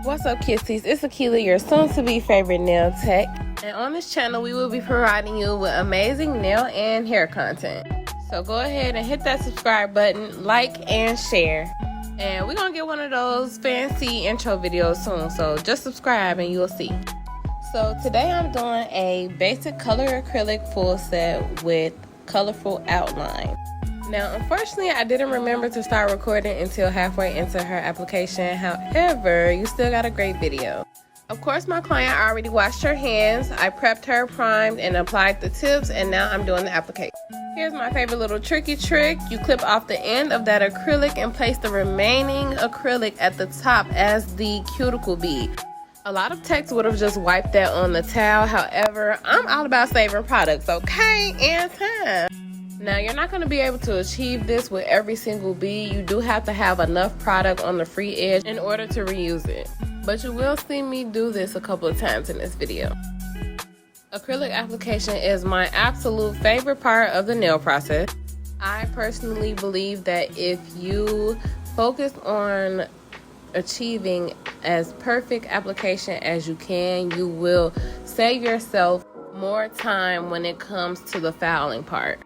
What's up, Kissies? It's Akila, your soon-to-be favorite nail tech. And on this channel, we will be providing you with amazing nail and hair content. So go ahead and hit that subscribe button, like, and share. And we're going to get one of those fancy intro videos soon, so just subscribe and you'll see. So today I'm doing a basic color acrylic full set with colorful outline. Now, unfortunately, I didn't remember to start recording until halfway into her application. However, you still got a great video. Of course, my client already washed her hands. I prepped her, primed, and applied the tips, and now I'm doing the application. Here's my favorite little tricky trick. You clip off the end of that acrylic and place the remaining acrylic at the top as the cuticle bead. A lot of techs would have just wiped that on the towel. However, I'm all about saving products, okay, and time. Now, you're not going to be able to achieve this with every single bead. You do have to have enough product on the free edge in order to reuse it. But you will see me do this a couple of times in this video. Acrylic application is my absolute favorite part of the nail process. I personally believe that if you focus on achieving as perfect application as you can, you will save yourself more time when it comes to the fouling part.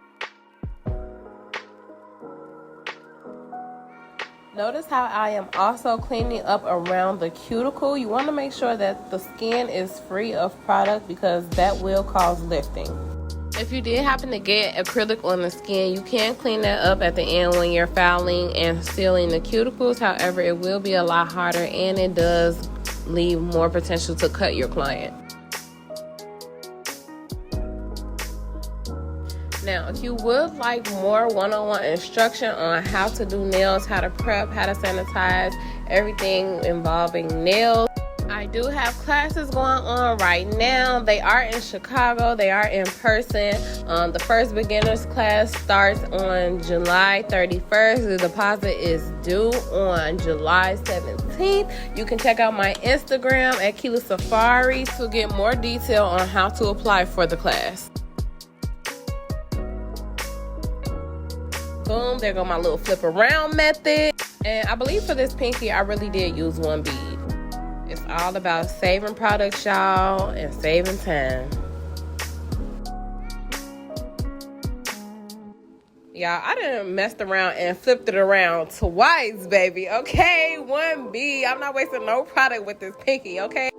Notice how I am also cleaning up around the cuticle. You want to make sure that the skin is free of product because that will cause lifting. If you did happen to get acrylic on the skin, you can clean that up at the end when you're fouling and sealing the cuticles. However, it will be a lot harder and it does leave more potential to cut your client. Now, if you would like more one-on-one instruction on how to do nails, how to prep, how to sanitize, everything involving nails, I do have classes going on right now. They are in Chicago. They are in person. The first beginners class starts on July 31st. The deposit is due on July 17th. You can check out my Instagram at Kila Safari to get more detail on how to apply for the class. Boom, there go my little flip around method. And I believe for this pinky, I really did use one bead. It's all about saving products, y'all, and saving time. Y'all, I done messed around and flipped it around twice, baby, okay? One bead. I'm not wasting no product with this pinky, okay?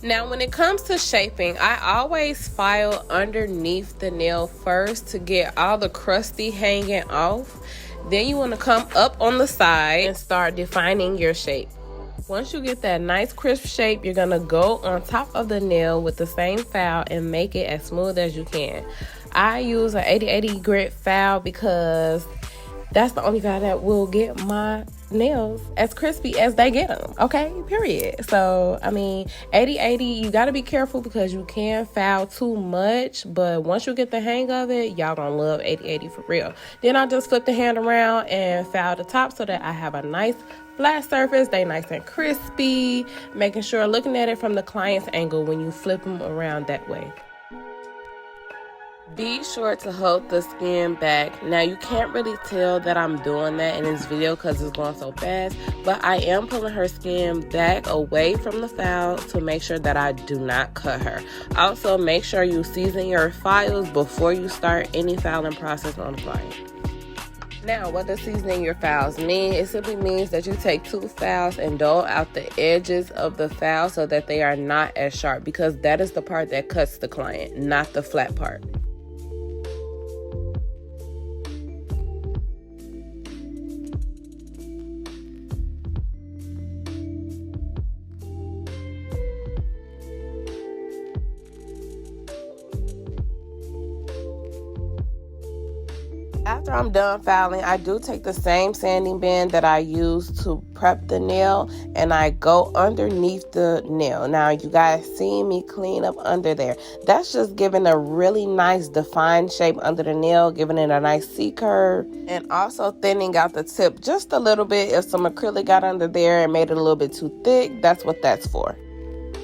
Now, when it comes to shaping, I always file underneath the nail first to get all the crusty hanging off. Then you want to come up on the side and start defining your shape. Once you get that nice crisp shape, you're going to go on top of the nail with the same file and make it as smooth as you can. I use an 80/80 grit file because that's the only file that will get my nails as crispy as they get them, okay, period. So I mean, 80/80, you got to be careful because you can foul too much, but once you get the hang of it, y'all gonna love 80/80 for real. Then I just flip the hand around and foul the top so that I have a nice flat surface. They nice and crispy, making sure looking at it from the client's angle when you flip them around that way. Be sure to hold the skin back. Now, you can't really tell that I'm doing that in this video because it's going so fast, but I am pulling her skin back away from the foul to make sure that I do not cut her. Also, make sure you season your files before you start any filing process on the client. Now, what does seasoning your files mean? It simply means that you take two files and dole out the edges of the file so that they are not as sharp, because that is the part that cuts the client, not the flat part. After I'm done filing, I do take the same sanding band that I use to prep the nail and I go underneath the nail. Now, you guys see me clean up under there. That's just giving a really nice defined shape under the nail, giving it a nice C-curve, and also thinning out the tip just a little bit. If some acrylic got under there and made it a little bit too thick, that's what that's for.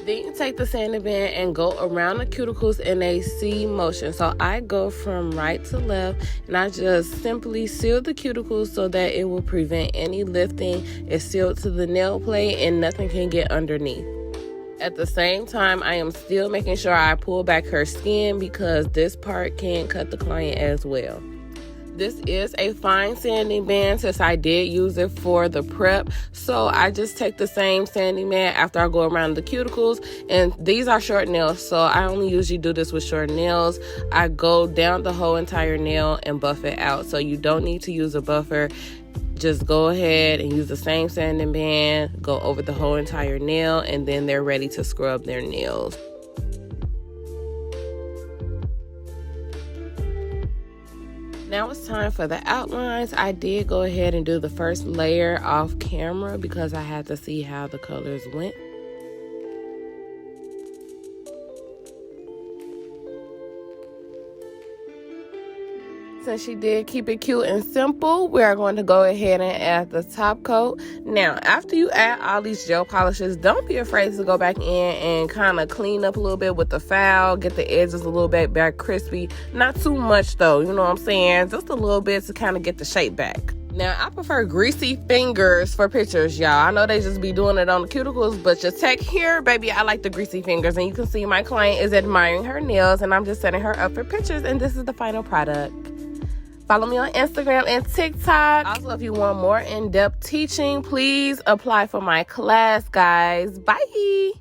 Then you take the sanding band and go around the cuticles in a C motion. So I go from right to left, and I just simply seal the cuticles so that it will prevent any lifting. It's sealed to the nail plate and nothing can get underneath. At the same time, I am still making sure I pull back her skin because this part can cut the client as well. This is a fine sanding band since I did use it for the prep. So I just take the same sanding band after I go around the cuticles. And these are short nails, so I only usually do this with short nails. I go down the whole entire nail and buff it out. So you don't need to use a buffer. Just go ahead and use the same sanding band, go over the whole entire nail, and then they're ready to scrub their nails. Now it's time for the outlines. I did go ahead and do the first layer off camera because I had to see how the colors went. Since she did keep it cute and simple, we are going to go ahead and add the top coat. Now, after you add all these gel polishes, don't be afraid to go back in and kind of clean up a little bit with the file, get the edges a little bit back crispy. Not too much though, you know what I'm saying? Just a little bit to kind of get the shape back. Now, I prefer greasy fingers for pictures, y'all. I know they just be doing it on the cuticles, but your tech here, baby, I like the greasy fingers. And you can see my client is admiring her nails, and I'm just setting her up for pictures, and this is the final product. Follow me on Instagram and TikTok. Also, if you want more in-depth teaching, please apply for my class, guys. Bye.